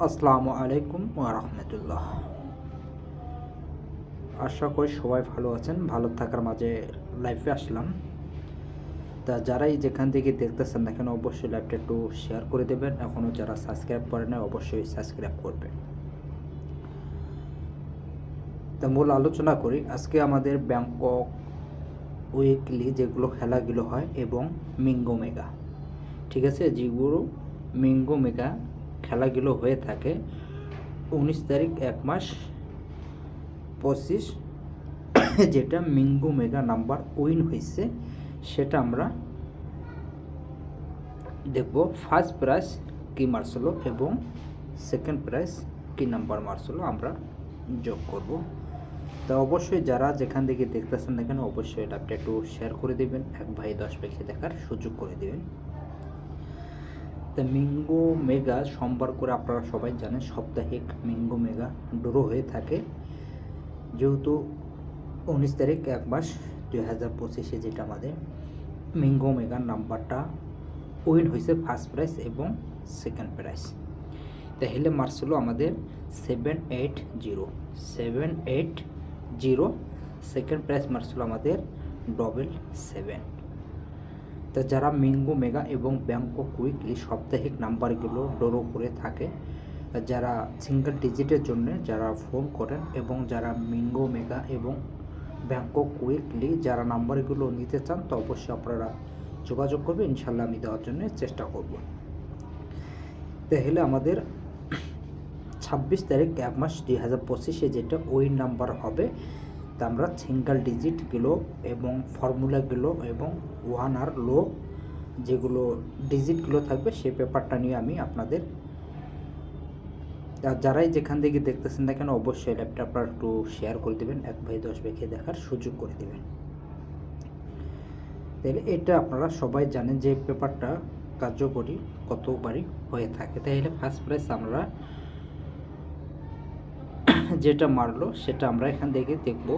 আসসালামু আলাইকুম ওয়া রাহমাতুল্লাহ। আশা করি সবাই ভালো আছেন। ভালো থাকার মাঝে লাইভে আসলাম। তা যারাই যেখান থেকে দেখতেছেন না কেন অবশ্যই লাইভটা একটু শেয়ার করে দেবেন। এখনও যারা সাবস্ক্রাইব করে না অবশ্যই সাবস্ক্রাইব করবেন। তা মূল আলোচনা করি। আজকে আমাদের ব্যাংকক উইকলি যেগুলো খেলাগুলো হয় এবং মিঙ্গো মেগা, ঠিক আছে, যেগুলো মিঙ্গো মেগা খেলাগুলো হয়ে থাকে 19 তারিখ 1 মাস 25, যেটা মিঙ্গো মেগা নাম্বার উইন হয়েছে সেটা আমরা দেখব। ফার্স্ট প্রাইজ কী মার্সেলো এবং সেকেন্ড প্রাইজ কী নাম্বার মার্সেলো আমরা যোগ করব। তা অবশ্যই যারা যেখান থেকে দেখতেছেন দেখেন অবশ্যই এটা একটু শেয়ার করে দেবেন, 1 ভাই 10 ভাইকে দেখার সুযোগ করে দেবেন। তা মিঙ্গো মেগা সোমবার করে আপনারা সবাই জানেন সাপ্তাহিক মিঙ্গো মেগা ড্র হয়ে থাকে। যেহেতু 19 তারিখ 1 মাস 2025 যেটা আমাদের মিঙ্গো মেগার নাম্বারটা উইন হয়েছে ফার্স্ট প্রাইজ এবং সেকেন্ড প্রাইজ। তাহলে মার্সেলো আমাদের 780, সেকেন্ড প্রাইজ মার্সেলো আমাদের 777। তা যারা মিঙ্গো মেগা এবং ব্যাংকক উইকলি সাপ্তাহিক নাম্বারগুলো ড্র করে থাকে, যারা সিঙ্গেল ডিজিটের জন্য যারা ফোন করেন এবং যারা মিঙ্গো মেগা এবং ব্যাংকক উইকলি যারা নাম্বারগুলো নিতে চান তো অবশ্যই আপনারা যোগাযোগ করবে, ইনশাল্লাহ আমি দেওয়ার জন্য চেষ্টা করব। তাহলে আমাদের 26 তারিখ 1 মাস 2025 যেটা উইন নাম্বার হবে, তা আমরা সিঙ্গেল ডিজিটগুলো এবং ফর্মুলাগুলো এবং ওয়ান আর লো যেগুলো ডিজিটগুলো থাকবে সেই পেপারটা নিয়ে আমি আপনাদের, যারাই যেখান থেকে দেখতেছেন না কেন অবশ্যই ল্যাপটপ আপনারা একটু শেয়ার করে দেবেন, 1 ভাই 10 ভাইকে দেখার সুযোগ করে দেবেন। তাহলে এটা আপনারা সবাই জানেন যে পেপারটা কার্যকরী কতবারই হয়ে থাকে। তাহলে ফার্স্ট প্রাইজ আমরা যেটা মারলো সেটা আমরা এখান থেকে দেখব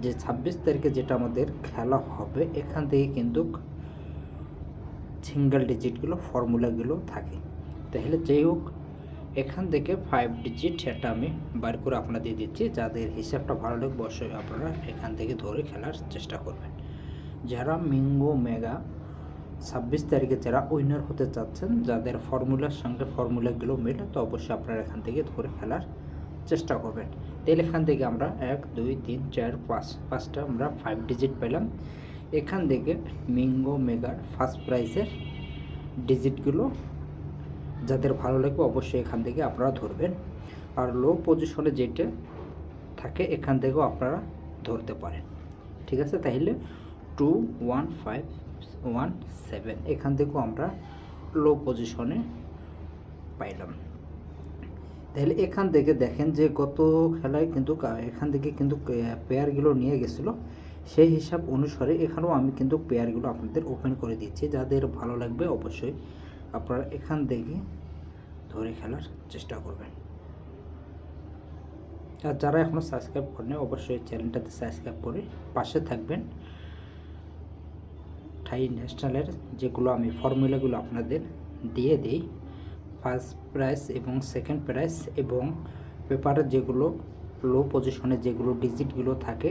যে 26 তারিখে যেটা আমাদের খেলা হবে এখান থেকে কিন্তু সিঙ্গেল ডিজিটগুলো ফর্মুলাগুলো থাকে। তাহলে যাই হোক এখান থেকে 5 ডিজিট এটা আমি বার করে আপনাদের দিচ্ছি, যাদের হিসাবটা ভালো লাগবে অবশ্যই আপনারা এখান থেকে ধরে খেলার চেষ্টা করবেন। যারা মিঙ্গো মেগা 26 তারিখে যারা উইনার হতে চাচ্ছেন, যাদের ফর্মুলার সঙ্গে ফর্মুলাগুলো মেলে তো অবশ্যই আপনারা এখান থেকে ধরে খেলার চেষ্টা করবেন। তাহলে এখান থেকে আমরা 1 2 3 4 5টা আমরা 5 ডিজিট পেলাম। এখান থেকে মিঙ্গো মেগার ফার্স্ট প্রাইজের ডিজিটগুলো যাদের ভালো লাগবে অবশ্যই এখান থেকে আপনারা ধরবেন। আর লো পজিশনে যেটা থাকে এখান থেকেও আপনারা ধরতে পারেন, ঠিক আছে। তাহলে 21517 এখান থেকেও আমরা লো পজিশনে পাইলাম। তাহলে এখান থেকে দেখেন যে গত খেলায় কিন্তু এখান থেকে কিন্তু পেয়ারগুলো নিয়ে গেছিলো, সেই হিসাব অনুসারে এখানেও আমি কিন্তু পেয়ারগুলো আপনাদের ওপেন করে দিচ্ছি। যাদের ভালো লাগবে অবশ্যই আপনারা এখান থেকে ধরে খেলার চেষ্টা করবেন। আর যারা এখনও সাবস্ক্রাইব করেন অবশ্যই চ্যানেলটাতে সাবস্ক্রাইব করে পাশে থাকবেন। থাই ন্যাশনালের যেগুলো আমি ফর্মুলাগুলো আপনাদের দিয়ে দিই, ফার্স্ট প্রাইজ এবং সেকেন্ড প্রাইজ এবং পেপারের যেগুলো লো পজিশনে যেগুলো ডিজিটগুলো থাকে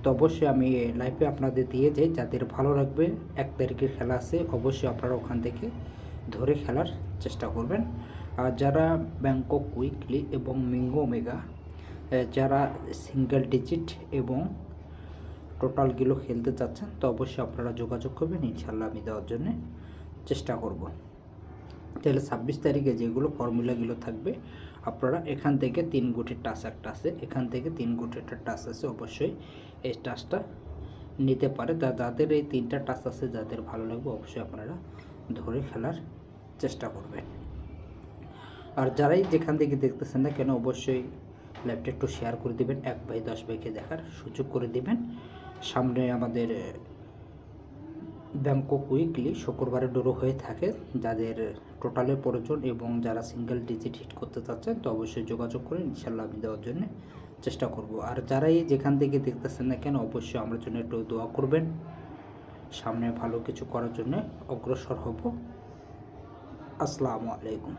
তো অবশ্যই আমি লাইভে আপনাদের দিয়ে যাই। যাদের ভালো লাগবে 1 তারিখের খেলা আছে অবশ্যই আপনারা ওখান থেকে ধরে খেলার চেষ্টা করবেন। আর যারা ব্যাংকক উইকলি এবং মিঙ্গো মেগা যারা সিঙ্গেল ডিজিট এবং টোটালগুলো খেলতে চাচ্ছেন তো অবশ্যই আপনারা যোগাযোগ করবেন, ইনশাল্লাহ আমি দেওয়ার জন্য চেষ্টা করব। তাহলে 26 তারিখে যেগুলো ফর্মুলাগুলো থাকবে আপনারা এখান থেকে 3 গোটির টাচ একটা আছে, এখান থেকে 3 গোটির একটা টাচ আছে, অবশ্যই এই টাচটা নিতে পারে। যাদের এই 3টা টাচ আছে যাদের ভালো লাগবে অবশ্যই আপনারা ধরে খেলার চেষ্টা করবেন। আর যারাই যেখান থেকে দেখতেছেন না কেন অবশ্যই লাইভটা একটু শেয়ার করে দেবেন, 1 ভাই 10 ভাইকে দেখার সুযোগ করে দেবেন। সামনে আমাদের ব্যাংকক উইকলি শুক্রবারে ড্র হয়ে থাকে, যাদের টোটালের প্রয়োজন এবং যারা সিঙ্গেল ডিজিট হিট করতে চাচ্ছেন তো অবশ্যই যোগাযোগ করে ইনশাল্লাহ আমি দেওয়ার জন্য চেষ্টা করব। আর যারাই যেখান থেকে দেখতেছেন না কেন অবশ্যই আমার জন্য একটু দোয়া করবেন, সামনে ভালো কিছু করার জন্য অগ্রসর হব। আসসালামু আলাইকুম।